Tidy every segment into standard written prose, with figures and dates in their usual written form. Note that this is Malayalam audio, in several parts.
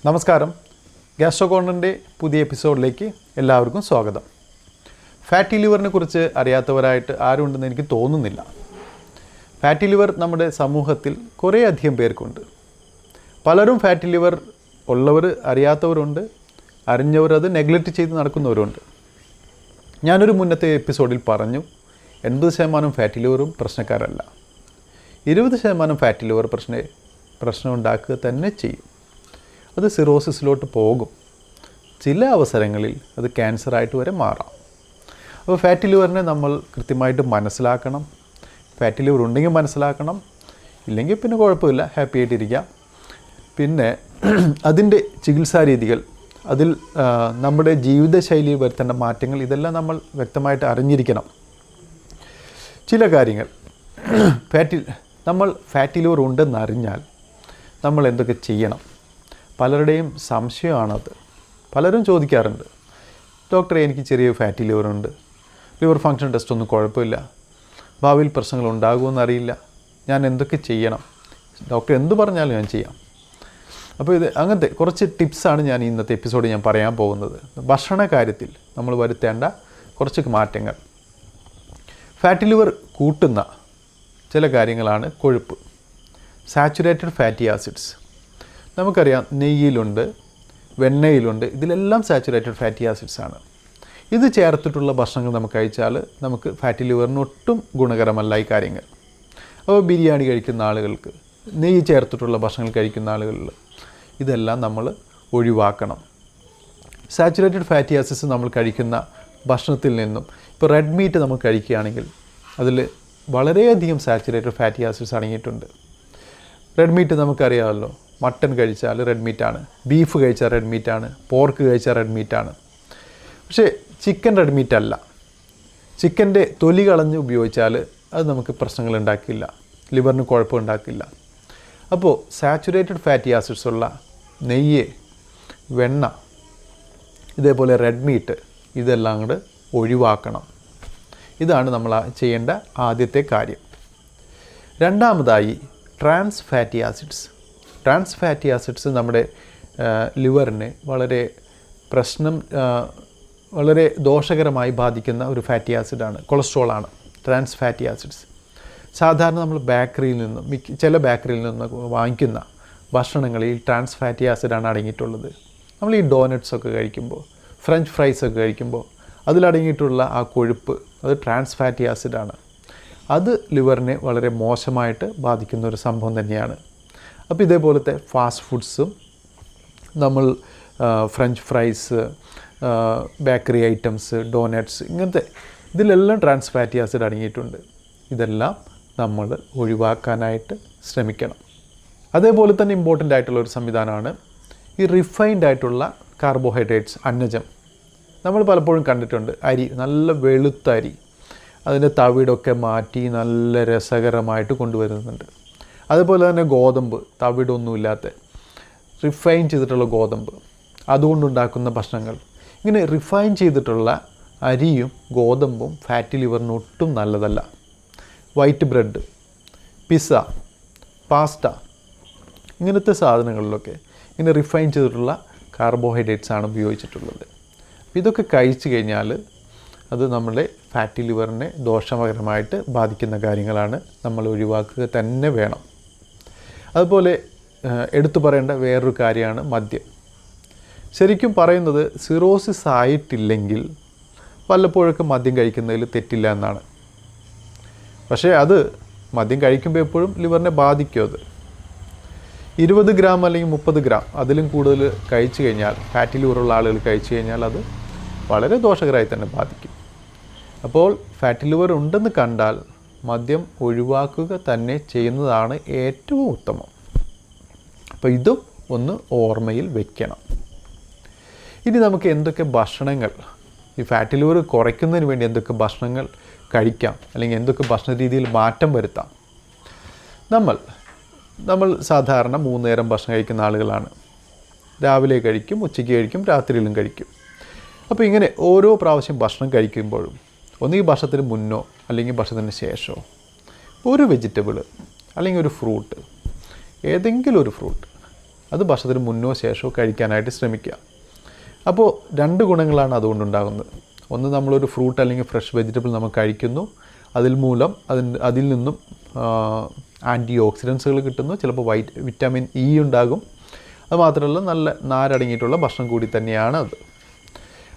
നമസ്കാരം. ഗാസ്ട്രോ കോർണറിൻ്റെ പുതിയ എപ്പിസോഡിലേക്ക് എല്ലാവർക്കും സ്വാഗതം. ഫാറ്റി ലിവറിനെ കുറിച്ച് അറിയാത്തവരായിട്ട് ആരും ഉണ്ടെന്ന് എനിക്ക് തോന്നുന്നില്ല. ഫാറ്റി ലിവർ നമ്മുടെ സമൂഹത്തിൽ കുറേ അധികം പേർക്കുണ്ട്. പലരും ഫാറ്റി ലിവർ ഉള്ളവർ അറിയാത്തവരുണ്ട്, അറിഞ്ഞവർ അത് നെഗ്ലക്റ്റ് ചെയ്ത് നടക്കുന്നവരുണ്ട്. ഞാനൊരു മുന്നത്തെ എപ്പിസോഡിൽ പറഞ്ഞു 80% ഫാറ്റി ലിവറും പ്രശ്നക്കാരല്ല. 20% ഫാറ്റി ലിവർ പ്രശ്നം ഉണ്ടാക്കുക തന്നെ ചെയ്യും. അത് സിറോസിസിലോട്ട് പോകും. ചില അവസരങ്ങളിൽ അത് ക്യാൻസറായിട്ട് വരെ മാറാം. അപ്പോൾ ഫാറ്റി ലിവറിനെ നമ്മൾ കൃത്യമായിട്ട് മനസ്സിലാക്കണം. ഫാറ്റി ലിവർ ഉണ്ടെങ്കിൽ മനസ്സിലാക്കണം, ഇല്ലെങ്കിൽ പിന്നെ കുഴപ്പമില്ല, ഹാപ്പി ആയിട്ടിരിക്കാം. പിന്നെ അതിൻ്റെ ചികിത്സാ രീതികൾ, അതിൽ നമ്മുടെ ജീവിതശൈലിയിൽ വരുത്തേണ്ട മാറ്റങ്ങൾ, ഇതെല്ലാം നമ്മൾ വ്യക്തമായിട്ട് അറിഞ്ഞിരിക്കണം. ചില കാര്യങ്ങൾ നമ്മൾ ഫാറ്റി ലിവർ ഉണ്ടെന്നറിഞ്ഞാൽ നമ്മൾ എന്തൊക്കെ ചെയ്യണം? പലരുടെയും സംശയമാണത്. പലരും ചോദിക്കാറുണ്ട്, ഡോക്ടറെ എനിക്ക് ചെറിയ ഫാറ്റി ലിവറുണ്ട്, ലിവർ ഫങ്ഷൻ ടെസ്റ്റ് ഒന്നും കുഴപ്പമില്ല, ഭാവിയിൽ പ്രശ്നങ്ങൾ ഉണ്ടാകുമെന്നറിയില്ല, ഞാൻ എന്തൊക്കെ ചെയ്യണം? ഡോക്ടർ എന്ത് പറഞ്ഞാലും ഞാൻ ചെയ്യാം. അപ്പോൾ അങ്ങനത്തെ കുറച്ച് ടിപ്സാണ് ഞാൻ ഇന്നത്തെ എപ്പിസോഡിൽ ഞാൻ പറയാൻ പോകുന്നത്. ഭക്ഷണ കാര്യത്തിൽ നമ്മൾ വരുത്തേണ്ട കുറച്ച് മാറ്റങ്ങൾ. ഫാറ്റി ലിവർ കൂട്ടുന്ന ചില കാര്യങ്ങളാണ് കൊഴുപ്പ്, സാച്ചുറേറ്റഡ് ഫാറ്റി ആസിഡ്സ്. നമുക്കറിയാം, നെയ്യിലുണ്ട്, വെണ്ണയിലുണ്ട്, ഇതിലെല്ലാം സാച്ചുറേറ്റഡ് ഫാറ്റി ആസിഡ്സ് ആണ്. ഇത് ചേർത്തിട്ടുള്ള ഭക്ഷണങ്ങൾ നമുക്ക് കഴിച്ചാൽ നമുക്ക് ഫാറ്റി ലിവറിന് ഒട്ടും ഗുണകരമല്ല ഈ കാര്യങ്ങൾ. അപ്പോൾ ബിരിയാണി കഴിക്കുന്ന ആളുകൾക്ക്, നെയ്യ് ചേർത്തിട്ടുള്ള ഭക്ഷണങ്ങൾ കഴിക്കുന്ന ആളുകളിൽ ഇതെല്ലാം നമ്മൾ ഒഴിവാക്കണം. സാച്ചുറേറ്റഡ് ഫാറ്റി ആസിഡ്സ് നമ്മൾ കഴിക്കുന്ന ഭക്ഷണത്തിൽ നിന്നും, ഇപ്പോൾ റെഡ് മീറ്റ് നമ്മൾ കഴിക്കുകയാണെങ്കിൽ അതിൽ വളരെയധികം സാച്ചുറേറ്റഡ് ഫാറ്റി ആസിഡ്സ് അടങ്ങിയിട്ടുണ്ട്. റെഡ് മീറ്റ് നമുക്കറിയാമല്ലോ, മട്ടൺ കഴിച്ചാൽ റെഡ് മീറ്റാണ്, ബീഫ് കഴിച്ചാൽ റെഡ് മീറ്റാണ്, പോർക്ക് കഴിച്ചാൽ റെഡ് മീറ്റാണ്. പക്ഷേ ചിക്കൻ റെഡ് മീറ്റ് അല്ല. ചിക്കൻ്റെ തൊലി കളഞ്ഞ് ഉപയോഗിച്ചാൽ അത് നമുക്ക് പ്രശ്നങ്ങൾ ഉണ്ടാക്കില്ല, ലിവറിന് കുഴപ്പമുണ്ടാക്കില്ല. അപ്പോൾ സാച്ചുറേറ്റഡ് ഫാറ്റി ആസിഡ്സ് ഉള്ള നെയ്യ്, വെണ്ണ, ഇതേപോലെ റെഡ് മീറ്റ്, ഇതെല്ലാം കൂടെ ഒഴിവാക്കണം. ഇതാണ് നമ്മൾ ചെയ്യേണ്ട ആദ്യത്തെ കാര്യം. രണ്ടാമതായി trans fatty acids. Trans fatty acids നമ്മുടെ ലിവറിനെ വളരെ ദോഷകരമായി ബാധിക്കുന്ന ഒരു ഫാറ്റി ആസിഡാണ്, കൊളസ്ട്രോളാണ് ട്രാൻസ് ഫാറ്റി ആസിഡ്സ്. സാധാരണ നമ്മൾ ചില ബേക്കറിയിൽ നിന്ന് വാങ്ങിക്കുന്ന ഭക്ഷണങ്ങളിൽ ട്രാൻസ് ഫാറ്റി ആസിഡാണ് അടങ്ങിയിട്ടുള്ളത്. നമ്മൾ ഈ ഡോനറ്റ്സൊക്കെ കഴിക്കുമ്പോൾ, ഫ്രഞ്ച് ഫ്രൈസൊക്കെ കഴിക്കുമ്പോൾ അതിലടങ്ങിയിട്ടുള്ള ആ കൊഴുപ്പ്, അത് ട്രാൻസ് ഫാറ്റി ആസിഡാണ്. അത് ലിവറിനെ വളരെ മോശമായിട്ട് ബാധിക്കുന്ന ഒരു സംഭവം തന്നെയാണ്. അപ്പോൾ ഇതേപോലത്തെ ഫാസ്റ്റ് ഫുഡ്സും, നമ്മൾ French fries, bakery items, doughnuts, ഇങ്ങനത്തെ ഇതിലെല്ലാം ട്രാൻസ് ഫാറ്റി ആസിഡ് അടങ്ങിയിട്ടുണ്ട്. ഇതെല്ലാം നമ്മൾ ഒഴിവാക്കാനായിട്ട് ശ്രമിക്കണം. അതേപോലെ തന്നെ ഇമ്പോർട്ടൻ്റ് ആയിട്ടുള്ള ഒരു സംവിധാനമാണ് ഈ റിഫൈൻഡ് ആയിട്ടുള്ള കാർബോഹൈഡ്രേറ്റ്സ്, അന്നജം. നമ്മൾ പലപ്പോഴും കണ്ടിട്ടുണ്ട്, അരി, നല്ല വെളുത്ത അരി, അതിൻ്റെ തവിടൊക്കെ മാറ്റി നല്ല രസകരമായിട്ട് കൊണ്ടുവരുന്നുണ്ട്. അതുപോലെ തന്നെ ഗോതമ്പ്, തവിടൊന്നുമില്ലാത്ത റിഫൈൻ ചെയ്തിട്ടുള്ള ഗോതമ്പ്, അതുകൊണ്ടുണ്ടാക്കുന്ന ഭക്ഷണങ്ങൾ. ഇങ്ങനെ റിഫൈൻ ചെയ്തിട്ടുള്ള അരിയും ഗോതമ്പും ഫാറ്റി ലിവറിന് ഒട്ടും നല്ലതല്ല. വൈറ്റ് ബ്രെഡ്, പിസ്സ, പാസ്ത, ഇങ്ങനത്തെ സാധനങ്ങളിലൊക്കെ ഇങ്ങനെ റിഫൈൻ ചെയ്തിട്ടുള്ള കാർബോഹൈഡ്രേറ്റ്സ് ആണ് ഉപയോഗിച്ചിട്ടുള്ളത്. ഇതൊക്കെ കഴിച്ചു കഴിഞ്ഞാൽ അത് നമ്മുടെ ഫാറ്റി ലിവറിനെ ദോഷകരമായിട്ട് ബാധിക്കുന്ന കാര്യങ്ങളാണ്, നമ്മൾ ഒഴിവാക്കുക തന്നെ വേണം. അതുപോലെ എടുത്തു പറയേണ്ട വേറൊരു കാര്യമാണ് മദ്യം. ശരിക്കും പറയുന്നത്, സിറോസിസ് ആയിട്ടില്ലെങ്കിൽ വല്ലപ്പോഴൊക്കെ മദ്യം കഴിക്കുന്നതിൽ തെറ്റില്ല എന്നാണ്. പക്ഷേ അത് മദ്യം കഴിക്കുമ്പോൾ എപ്പോഴും ലിവറിനെ ബാധിക്കും. അത് 20 ഗ്രാം അല്ലെങ്കിൽ 30 ഗ്രാം അതിലും കൂടുതൽ കഴിച്ചു കഴിഞ്ഞാൽ, ഫാറ്റി ലിവറുള്ള ആളുകൾ കഴിച്ചു കഴിഞ്ഞാൽ അത് വളരെ ദോഷകരമായി തന്നെ ബാധിക്കും. അപ്പോൾ ഫാറ്റി ലിവർ ഉണ്ടെന്ന് കണ്ടാൽ മദ്യം ഒഴിവാക്കുക തന്നെ ചെയ്യുന്നതാണ് ഏറ്റവും ഉത്തമം. അപ്പോൾ ഇതും ഒന്ന് ഓർമ്മയിൽ വയ്ക്കണം. ഇനി നമുക്ക് എന്തൊക്കെ ഭക്ഷണങ്ങൾ, ഈ ഫാറ്റി ലിവർ കുറയ്ക്കുന്നതിന് വേണ്ടി എന്തൊക്കെ ഭക്ഷണങ്ങൾ കഴിക്കാം, അല്ലെങ്കിൽ എന്തൊക്കെ ഭക്ഷണ രീതിയിൽ മാറ്റം വരുത്താം? നമ്മൾ സാധാരണ 3 നേരം ഭക്ഷണം കഴിക്കുന്ന ആളുകളാണ്. രാവിലെ കഴിക്കും, ഉച്ചയ്ക്ക് കഴിക്കും, രാത്രിയിലും കഴിക്കും. അപ്പോൾ ഇങ്ങനെ ഓരോ പ്രാവശ്യം ഭക്ഷണം കഴിക്കുമ്പോഴും ഒന്നുകിൽ ഭക്ഷണത്തിന് മുന്നോ അല്ലെങ്കിൽ ഭക്ഷണത്തിന് ശേഷമോ ഒരു വെജിറ്റബിൾ അല്ലെങ്കിൽ ഒരു ഫ്രൂട്ട്, ഏതെങ്കിലും ഒരു ഫ്രൂട്ട്, അത് ഭക്ഷണത്തിന് മുന്നോ ശേഷമോ കഴിക്കാനായിട്ട് ശ്രമിക്കുക. അപ്പോൾ 2 ഗുണങ്ങളാണ് അതുകൊണ്ടുണ്ടാകുന്നത്. ഒന്ന്, നമ്മളൊരു ഫ്രൂട്ട് അല്ലെങ്കിൽ ഫ്രഷ് വെജിറ്റബിൾ നമ്മൾ കഴിക്കുന്നു, അതിൽ നിന്നും ആൻറ്റി ഓക്സിഡൻസുകൾ കിട്ടുന്നു, ചിലപ്പോൾ വിറ്റാമിൻ ഇ ഉണ്ടാകും. അതുമാത്രമല്ല നല്ല നാരടങ്ങിയിട്ടുള്ള ഭക്ഷണം കൂടി തന്നെയാണ് അത്.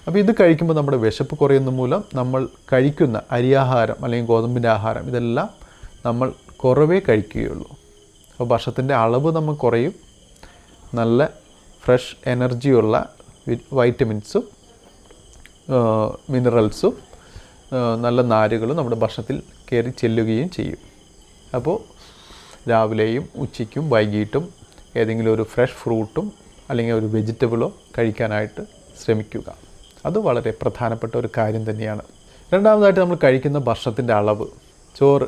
അപ്പോൾ ഇത് കഴിക്കുമ്പോൾ നമ്മുടെ വിശപ്പ് കുറയുന്ന മൂലം നമ്മൾ കഴിക്കുന്ന അരിയാഹാരം അല്ലെങ്കിൽ ഗോതമ്പിൻ്റെ ആഹാരം ഇതെല്ലാം നമ്മൾ കുറവേ കഴിക്കുകയുള്ളൂ. അപ്പോൾ ഭക്ഷണത്തിൻ്റെ അളവ് നമ്മൾ കുറയും, നല്ല ഫ്രഷ് എനർജിയുള്ള വൈറ്റമിൻസും മിനറൽസും നല്ല നാരുകളും നമ്മുടെ ഭക്ഷണത്തിൽ കയറി ചെല്ലുകയും ചെയ്യും. അപ്പോൾ രാവിലെയും ഉച്ചയ്ക്കും വൈകിട്ടും ഏതെങ്കിലും ഒരു ഫ്രഷ് ഫ്രൂട്ടും അല്ലെങ്കിൽ ഒരു വെജിറ്റബിളോ കഴിക്കാനായിട്ട് ശ്രമിക്കുക. അത് വളരെ പ്രധാനപ്പെട്ട ഒരു കാര്യം തന്നെയാണ്. രണ്ടാമതായിട്ട് നമ്മൾ കഴിക്കുന്ന ഭക്ഷണത്തിൻ്റെ അളവ്, ചോറ്,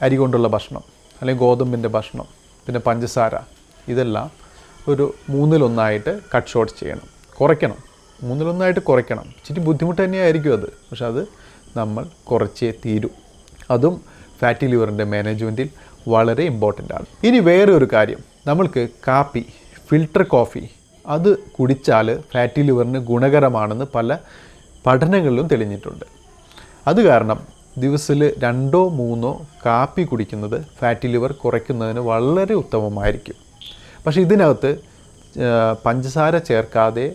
അരി കൊണ്ടുള്ള ഭക്ഷണം അല്ലെങ്കിൽ ഗോതമ്പിൻ്റെ ഭക്ഷണം, പിന്നെ പഞ്ചസാര, ഇതെല്ലാം ഒരു 1/3 കട്ട് ഷോർട്ട് ചെയ്യണം, കുറയ്ക്കണം. 1/3 കുറയ്ക്കണം. ഇച്ചിരി ബുദ്ധിമുട്ട് തന്നെയായിരിക്കും അത്, പക്ഷെ അത് നമ്മൾ കുറച്ചേ തീരൂ. അതും ഫാറ്റി ലിവറിൻ്റെ മാനേജ്മെൻറ്റിൽ വളരെ ഇമ്പോർട്ടൻ്റ് ആണ്. ഇനി വേറെ ഒരു കാര്യം, നമ്മൾക്ക് കാപ്പി, ഫിൽട്ടർ കോഫി അത് കുടിച്ചാൽ ഫാറ്റി ലിവറിന് ഗുണകരമാണെന്ന് പല പഠനങ്ങളിലും തെളിഞ്ഞിട്ടുണ്ട്. അത് കാരണം ദിവസത്തിൽ 2-3 കാപ്പി കുടിക്കുന്നത് ഫാറ്റി ലിവർ കുറയ്ക്കുന്നതിന് വളരെ ഉത്തമമായിരിക്കും. പക്ഷേ ഇതിനകത്ത് പഞ്ചസാര ചേർക്കാതെ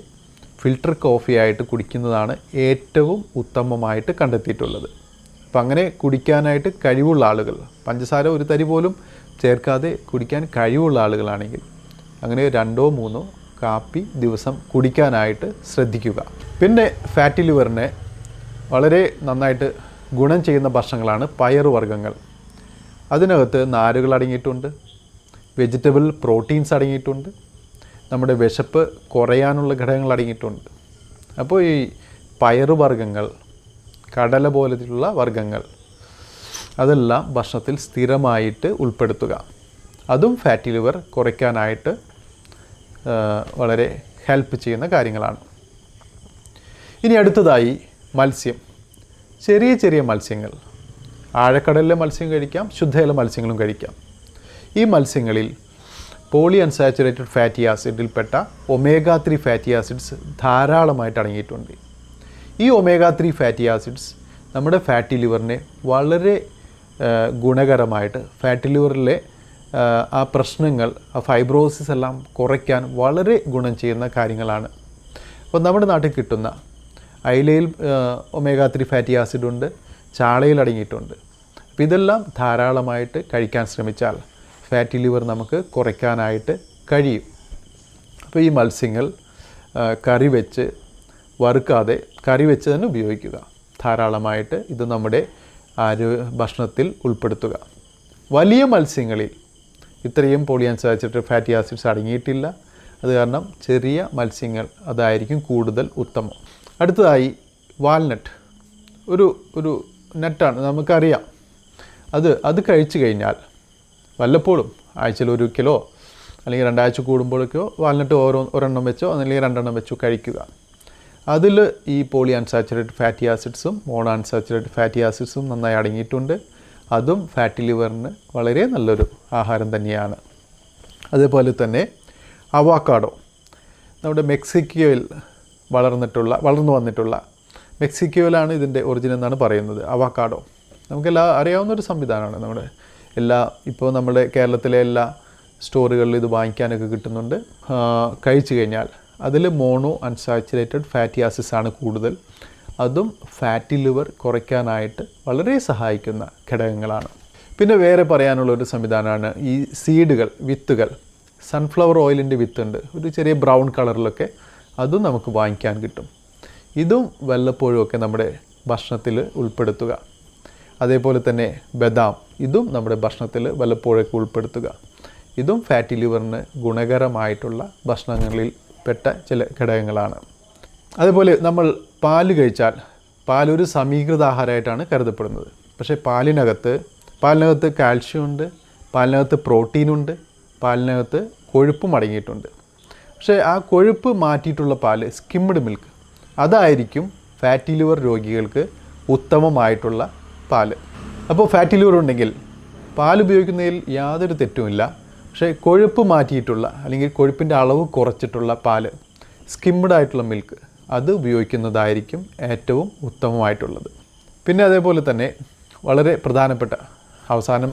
ഫിൽട്ടർ കോഫി ആയിട്ട് കുടിക്കുന്നതാണ് ഏറ്റവും ഉത്തമമായിട്ട് കണ്ടെത്തിയിട്ടുള്ളത്. അപ്പം അങ്ങനെ കുടിക്കാനായിട്ട് കഴിവുള്ള ആളുകൾ, പഞ്ചസാര ഒരു തരി പോലും ചേർക്കാതെ കുടിക്കാൻ കഴിവുള്ള ആളുകളാണെങ്കിൽ അങ്ങനെ 2-3 കാപ്പി ദിവസം കുടിക്കാനായിട്ട് ശ്രദ്ധിക്കുക. പിന്നെ ഫാറ്റി ലിവറിനെ വളരെ നന്നായിട്ട് ഗുണം ചെയ്യുന്ന ഭക്ഷണങ്ങളാണ് പയറുവർഗ്ഗങ്ങൾ. അതിനകത്ത് നാരുകൾ അടങ്ങിയിട്ടുണ്ട്, വെജിറ്റബിൾ പ്രോട്ടീൻസ് അടങ്ങിയിട്ടുണ്ട്, നമ്മുടെ വിശപ്പ് കുറയാനുള്ള ഘടകങ്ങൾ അടങ്ങിയിട്ടുണ്ട്. അപ്പോൾ ഈ പയറുവർഗ്ഗങ്ങൾ, കടല പോലെയുള്ള വർഗ്ഗങ്ങൾ അതെല്ലാം ഭക്ഷണത്തിൽ സ്ഥിരമായിട്ട് ഉൾപ്പെടുത്തുക. അതും ഫാറ്റി ലിവർ കുറയ്ക്കാനായിട്ട് വളരെ ഹെൽപ്പ് ചെയ്യുന്ന കാര്യങ്ങളാണ്. ഇനി അടുത്തതായി മത്സ്യം, ചെറിയ ചെറിയ മത്സ്യങ്ങൾ, ആഴക്കടലിലെ മത്സ്യം കഴിക്കാം, ശുദ്ധജല മത്സ്യങ്ങളും കഴിക്കാം. ഈ മത്സ്യങ്ങളിൽ പോളി അൺസാച്ചുറേറ്റഡ് ഫാറ്റി ആസിഡിൽപ്പെട്ട omega-3 ഫാറ്റി ആസിഡ്സ് ധാരാളമായിട്ട് അടങ്ങിയിട്ടുണ്ട്. ഈ omega-3 ഫാറ്റി ആസിഡ്സ് നമ്മുടെ ഫാറ്റി ലിവറിനെ വളരെ ഗുണകരമായിട്ട്, ഫാറ്റി ലിവറിലെ ആ പ്രശ്നങ്ങൾ, ആ ഫൈബ്രോസിസ് എല്ലാം കുറയ്ക്കാൻ വളരെ ഗുണം ചെയ്യുന്ന കാര്യങ്ങളാണ്. അപ്പോൾ നമ്മുടെ നാട്ടിൽ കിട്ടുന്ന അയിലയിൽ omega-3 ഫാറ്റി ആസിഡ് ഉണ്ട്, ചാളയിൽ അടങ്ങിയിട്ടുണ്ട്. അപ്പോൾ ഇതെല്ലാം ധാരാളമായിട്ട് കഴിക്കാൻ ശ്രമിച്ചാൽ ഫാറ്റി ലിവർ നമുക്ക് കുറയ്ക്കാനായിട്ട് കഴിയും. അപ്പോൾ ഈ മത്സ്യങ്ങൾ കറി വെച്ച് വറുക്കാതെ കറി വെച്ച് തന്നെ ഉപയോഗിക്കുക. ധാരാളമായിട്ട് ഇത് നമ്മുടെ ഭക്ഷണത്തിൽ ഉൾപ്പെടുത്തുക. വലിയ മത്സ്യങ്ങളിൽ ഇത്രയും പോളി അൺസാച്ചുറേറ്റഡ് ഫാറ്റി ആസിഡ്സ് അടങ്ങിയിട്ടില്ല. അത് കാരണം ചെറിയ മത്സ്യങ്ങൾ അതായിരിക്കും കൂടുതൽ ഉത്തമം. അടുത്തതായി വാൽനട്ട്, ഒരു നട്ടാണ്, നമുക്കറിയാം. അത് കഴിച്ചു കഴിഞ്ഞാൽ വല്ലപ്പോഴും ആഴ്ചയിൽ 1 കിലോ അല്ലെങ്കിൽ 2 ആഴ്ച കൂടുമ്പോഴൊക്കെയോ വാൽനട്ട് ഒരെണ്ണം വെച്ചോ അല്ലെങ്കിൽ 2 എണ്ണം വെച്ചോ കഴിക്കുക. അതിൽ ഈ പോളി അൺസാച്ചുറേറ്റഡ് ഫാറ്റി ആസിഡ്സും മോണോ അൺസാച്ചുറേറ്റഡ് ഫാറ്റി ആസിഡ്സും നന്നായി അടങ്ങിയിട്ടുണ്ട്. അതും ഫാറ്റി ലിവറിന് വളരെ നല്ലൊരു ആഹാരം തന്നെയാണ്. അതേപോലെ തന്നെ അവോക്കാഡോ, നമ്മുടെ മെക്സിക്കോയിൽ വളർന്നു വന്നിട്ടുള്ള, മെക്സിക്കോയിലാണ് ഇതിൻ്റെ ഒറിജിൻ എന്നാണ് പറയുന്നത്. അവോക്കാഡോ നമുക്കെല്ലാം അറിയാവുന്നൊരു സംവിധാനമാണ്. ഇപ്പോൾ നമ്മുടെ കേരളത്തിലെ എല്ലാ സ്റ്റോറുകളിൽ ഇത് വാങ്ങിക്കാനൊക്കെ കിട്ടുന്നുണ്ട്. കഴിച്ചു കഴിഞ്ഞാൽ അതിൽ മോണോ അൺസാച്ചുറേറ്റഡ് ഫാറ്റി ആസിഡ്സ് ആണ് കൂടുതൽ. അതും ഫാറ്റി ലിവർ കുറയ്ക്കാനായിട്ട് വളരെ സഹായിക്കുന്ന ഘടകങ്ങളാണ്. പിന്നെ വേറെ പറയാനുള്ളൊരു സംവിധാനമാണ് ഈ വിത്തുകൾ. സൺഫ്ലവർ ഓയിലിൻ്റെ വിത്തുണ്ട്, ഒരു ചെറിയ ബ്രൗൺ കളറിലൊക്കെ, അതും നമുക്ക് വാങ്ങിക്കാൻ കിട്ടും. ഇതും വല്ലപ്പോഴും ഒക്കെ നമ്മുടെ ഭക്ഷണത്തിൽ ഉൾപ്പെടുത്തുക. അതേപോലെ തന്നെ ബദാം, ഇതും നമ്മുടെ ഭക്ഷണത്തിൽ വല്ലപ്പോഴൊക്കെ ഉൾപ്പെടുത്തുക. ഇതും ഫാറ്റി ലിവറിന് ഗുണകരമായിട്ടുള്ള ഭക്ഷണങ്ങളിൽ പെട്ട ചില ഘടകങ്ങളാണ്. അതേപോലെ നമ്മൾ പാല് കഴിച്ചാൽ, പാലൊരു സമീകൃത ആഹാരമായിട്ടാണ് കരുതപ്പെടുന്നത്. പക്ഷേ പാലിനകത്ത് കാൽഷ്യം ഉണ്ട്, പാലിനകത്ത് പ്രോട്ടീനുണ്ട്, പാലിനകത്ത് കൊഴുപ്പും അടങ്ങിയിട്ടുണ്ട്. പക്ഷേ ആ കൊഴുപ്പ് മാറ്റിയിട്ടുള്ള പാല്, സ്കിംഡ് മിൽക്ക്, അതായിരിക്കും ഫാറ്റി ലിവർ രോഗികൾക്ക് ഉത്തമമായിട്ടുള്ള പാല്. അപ്പോൾ ഫാറ്റി ലിവർ ഉണ്ടെങ്കിൽ പാൽ ഉപയോഗിക്കുന്നതിൽ യാതൊരു തെറ്റുമില്ല. പക്ഷേ കൊഴുപ്പ് മാറ്റിയിട്ടുള്ള അല്ലെങ്കിൽ കൊഴുപ്പിൻ്റെ അളവ് കുറച്ചിട്ടുള്ള പാല്, സ്കിംഡ് ആയിട്ടുള്ള മിൽക്ക്, അത് ഉപയോഗിക്കുന്നതായിരിക്കും ഏറ്റവും ഉത്തമമായിട്ടുള്ളത്. പിന്നെ അതേപോലെ തന്നെ വളരെ പ്രധാനപ്പെട്ട അവസാനം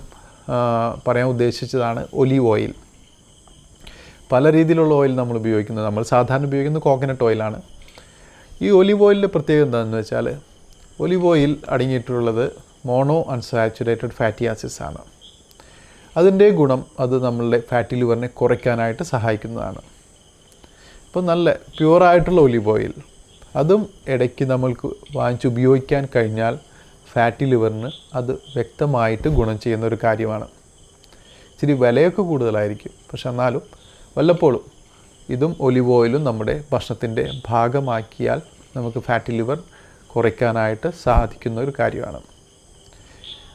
പറയാൻ ഉദ്ദേശിച്ചതാണ് ഒലീവ് ഓയിൽ. പല രീതിയിലുള്ള ഓയിൽ നമ്മൾ ഉപയോഗിക്കുന്നത്, നമ്മൾ സാധാരണ ഉപയോഗിക്കുന്നത് കോക്കനട്ട് ഓയിലാണ്. ഈ ഒലീവ് ഓയിലിൻ്റെ പ്രത്യേകത എന്താണെന്ന് വെച്ചാൽ, ഒലീവ് ഓയിൽ അടങ്ങിയിട്ടുള്ളത് മോണോ അൺസാച്ചുറേറ്റഡ് ഫാറ്റി ആസിഡ്സ് ആണ്. അതിൻ്റെ ഗുണം അത് നമ്മളുടെ ഫാറ്റി ലിവറിനെ കുറയ്ക്കാനായിട്ട് സഹായിക്കുന്നതാണ്. അപ്പോൾ നല്ല പ്യുവറായിട്ടുള്ള ഒലീവ് ഓയിൽ, അതും ഇടയ്ക്ക് നമ്മൾക്ക് വാങ്ങിച്ച് ഉപയോഗിക്കാൻ കഴിഞ്ഞാൽ ഫാറ്റി ലിവറിന് അത് വ്യക്തമായിട്ട് ഗുണം ചെയ്യുന്ന ഒരു കാര്യമാണ്. ഇച്ചിരി വിലയൊക്കെ കൂടുതലായിരിക്കും, പക്ഷെ എന്നാലും വല്ലപ്പോഴും ഇതും ഒലിവ് ഓയിലും നമ്മുടെ ഭക്ഷണത്തിൻ്റെ ഭാഗമാക്കിയാൽ നമുക്ക് ഫാറ്റി ലിവർ കുറയ്ക്കാനായിട്ട് സാധിക്കുന്ന ഒരു കാര്യമാണ്.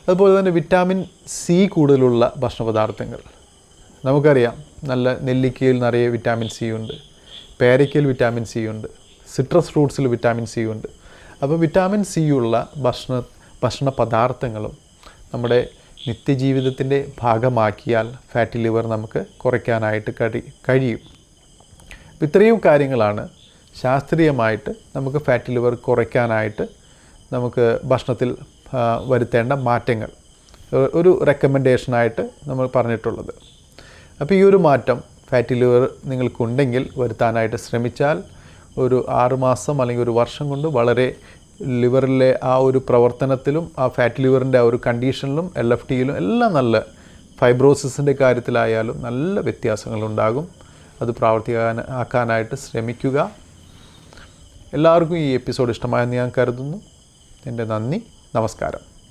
അതുപോലെ തന്നെ വിറ്റാമിൻ സി കൂടുതലുള്ള ഭക്ഷണ പദാർത്ഥങ്ങൾ നമുക്കറിയാം. നല്ല നെല്ലിക്കയിൽ നിറയെ വിറ്റാമിൻ സി ഉണ്ട്, പേരയ്ക്കയിൽ വിറ്റാമിൻ സി ഉണ്ട്, സിട്രസ് ഫ്രൂട്ട്സിൽ വിറ്റാമിൻ സി ഉണ്ട്. അപ്പോൾ വിറ്റാമിൻ സി ഉള്ള ഭക്ഷണ പദാർത്ഥങ്ങളും നമ്മുടെ നിത്യജീവിതത്തിൻ്റെ ഭാഗമാക്കിയാൽ ഫാറ്റി ലിവർ നമുക്ക് കുറയ്ക്കാനായിട്ട് കഴിയും. ഇത്രയും കാര്യങ്ങളാണ് ശാസ്ത്രീയമായിട്ട് നമുക്ക് ഫാറ്റി ലിവർ കുറയ്ക്കാനായിട്ട് നമുക്ക് ഭക്ഷണത്തിൽ വരുത്തേണ്ട മാറ്റങ്ങൾ ഒരു റെക്കമെൻഡേഷനായിട്ട് നമ്മൾ പറഞ്ഞിട്ടുള്ളത്. അപ്പോൾ ഈ ഒരു മാറ്റം ഫാറ്റി ലിവർ നിങ്ങൾക്കുണ്ടെങ്കിൽ വരുത്താനായിട്ട് ശ്രമിച്ചാൽ ഒരു 6 മാസം അല്ലെങ്കിൽ ഒരു വർഷം കൊണ്ട് വളരെ ലിവറിലെ ആ ഒരു പ്രവർത്തനത്തിലും ആ ഫാറ്റി ലിവറിൻ്റെ ആ ഒരു കണ്ടീഷനിലും LFTയിലും എല്ലാം നല്ല ഫൈബ്രോസിസിൻ്റെ കാര്യത്തിലായാലും നല്ല വ്യത്യാസങ്ങളുണ്ടാകും. അത് ആക്കാനായിട്ട് ശ്രമിക്കുക. എല്ലാവർക്കും ഈ എപ്പിസോഡ് ഇഷ്ടമായെന്ന് ഞാൻ കരുതുന്നു. എൻ്റെ നന്ദി, നമസ്കാരം.